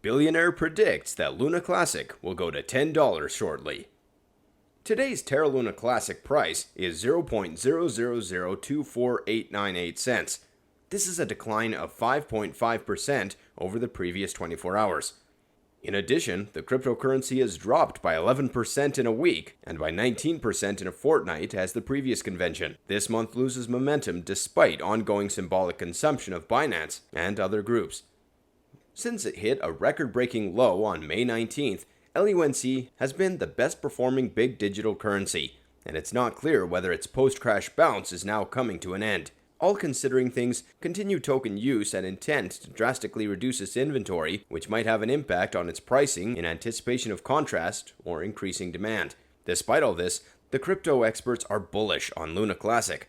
Billionaire predicts that Luna Classic will go to $10 shortly. Today's Terra Luna Classic price is 0.000248898 cents. This is a decline of 5.5% over the previous 24 hours. In addition, the cryptocurrency has dropped by 11% in a week and by 19% in a fortnight as the previous convention. This month loses momentum despite ongoing symbolic consumption of Binance and other groups. Since it hit a record-breaking low on May 19th, LUNC has been the best performing big digital currency, and it's not clear whether its post-crash bounce is now coming to an end. All considering things, continued token use and intent to drastically reduce its inventory, which might have an impact on its pricing in anticipation of contrast or increasing demand. Despite all this, the crypto experts are bullish on Luna Classic,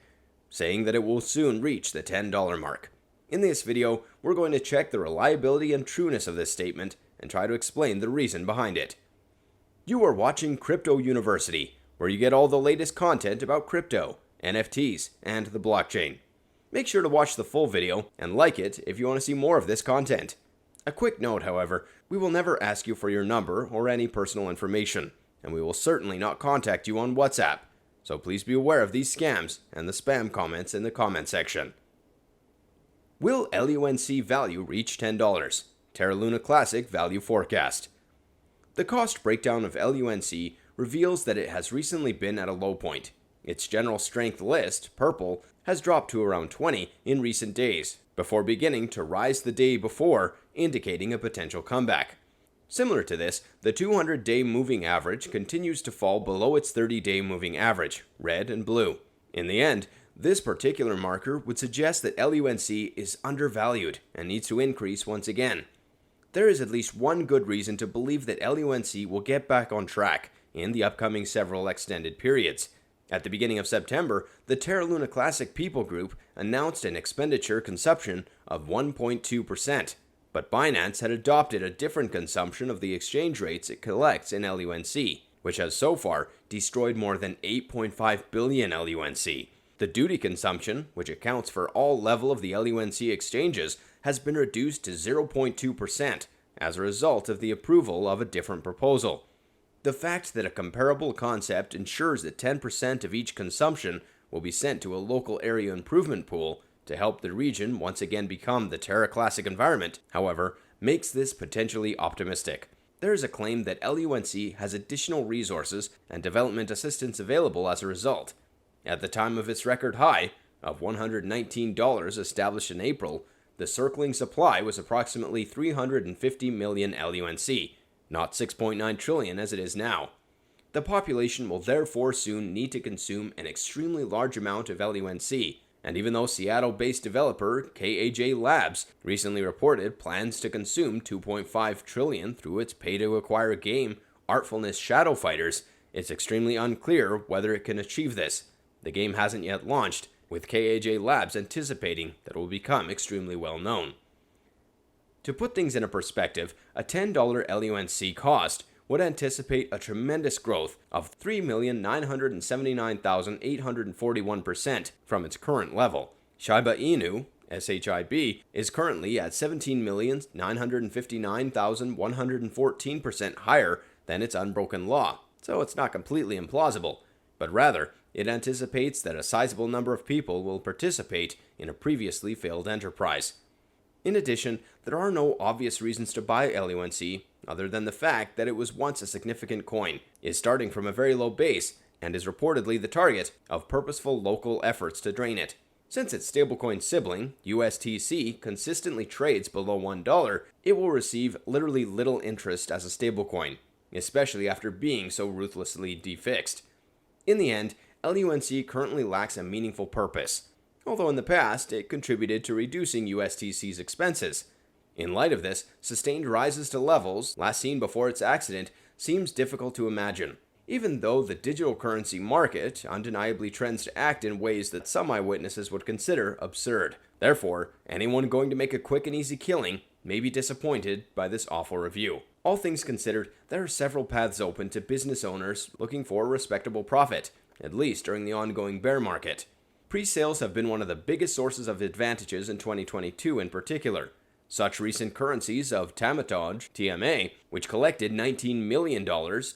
saying that it will soon reach the $10 mark. In this video, we're going to check the reliability and trueness of this statement and try to explain the reason behind it. You are watching Crypto University, where you get all the latest content about crypto, NFTs, and the blockchain. Make sure to watch the full video and like it if you want to see more of this content. A quick note, however, we will never ask you for your number or any personal information, and we will certainly not contact you on WhatsApp, so please be aware of these scams and the spam comments in the comment section. Will LUNC value reach $10? Terra Luna Classic value forecast. The cost breakdown of LUNC reveals that it has recently been at a low point. Its general strength list, purple, has dropped to around 20 in recent days, before beginning to rise the day before, indicating a potential comeback. Similar to this, the 200-day moving average continues to fall below its 30-day moving average, red and blue. In the end, this particular marker would suggest that LUNC is undervalued and needs to increase once again. There is at least one good reason to believe that LUNC will get back on track in the upcoming several extended periods. At the beginning of September, the Terra Luna Classic People Group announced an expenditure consumption of 1.2%, but Binance had adopted a different consumption of the exchange rates it collects in LUNC, which has so far destroyed more than 8.5 billion LUNC. The duty consumption, which accounts for all level of the LUNC exchanges, has been reduced to 0.2% as a result of the approval of a different proposal. The fact that a comparable concept ensures that 10% of each consumption will be sent to a local area improvement pool to help the region once again become the Terra Classic environment, however, makes this potentially optimistic. There is a claim that LUNC has additional resources and development assistance available as a result. At the time of its record high of $119 established in April, the circling supply was approximately 350 million LUNC, not 6.9 trillion as it is now. The population will therefore soon need to consume an extremely large amount of LUNC, and even though Seattle-based developer KAJ Labs recently reported plans to consume 2.5 trillion through its pay-to-acquire game Artfulness Shadow Fighters, it's extremely unclear whether it can achieve this. The game hasn't yet launched, with KAJ Labs anticipating that it will become extremely well known. To put things into perspective, a $10 LUNC cost would anticipate a tremendous growth of 3,979,841% from its current level. Shiba Inu, SHIB, is currently at 17,959,114% higher than its unbroken law, so it's not completely implausible, but rather, it anticipates that a sizable number of people will participate in a previously failed enterprise. In addition, there are no obvious reasons to buy LUNC other than the fact that it was once a significant coin, is starting from a very low base, and is reportedly the target of purposeful local efforts to drain it. Since its stablecoin sibling, USTC, consistently trades below $1, it will receive literally little interest as a stablecoin, especially after being so ruthlessly defixed. In the end, LUNC currently lacks a meaningful purpose, although in the past it contributed to reducing USTC's expenses. In light of this, sustained rises to levels last seen before its accident seems difficult to imagine, even though the digital currency market undeniably trends to act in ways that some eyewitnesses would consider absurd. Therefore, anyone going to make a quick and easy killing may be disappointed by this awful review. All things considered, there are several paths open to business owners looking for a respectable profit, at least during the ongoing bear market. Pre-sales have been one of the biggest sources of advantages in 2022 in particular. Such recent currencies of Tamatoj, TMA, which collected $19 million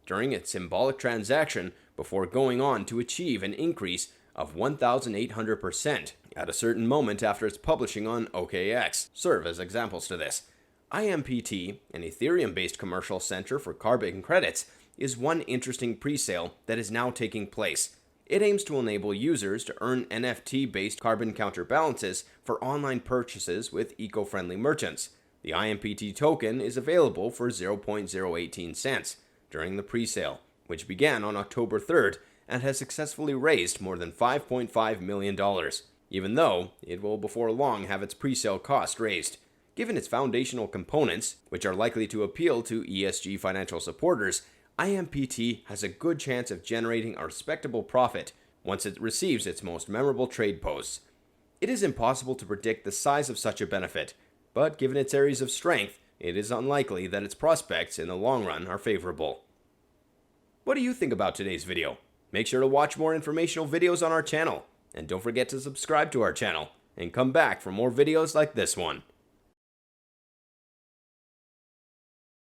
during its symbolic transaction before going on to achieve an increase of 1,800% at a certain moment after its publishing on OKX, serve as examples to this. IMPT, an Ethereum-based commercial center for carbon credits, is one interesting presale that is now taking place. It aims to enable users to earn NFT-based carbon counterbalances for online purchases with eco-friendly merchants. The IMPT token is available for 0.018 cents during the presale, which began on October 3rd and has successfully raised more than $5.5 million, even though it will before long have its presale cost raised. Given its foundational components, which are likely to appeal to ESG financial supporters, IMPT has a good chance of generating a respectable profit once it receives its most memorable trade posts. It is impossible to predict the size of such a benefit, but given its areas of strength, it is unlikely that its prospects in the long run are favorable. What do you think about today's video? Make sure to watch more informational videos on our channel, and don't forget to subscribe to our channel, and come back for more videos like this one.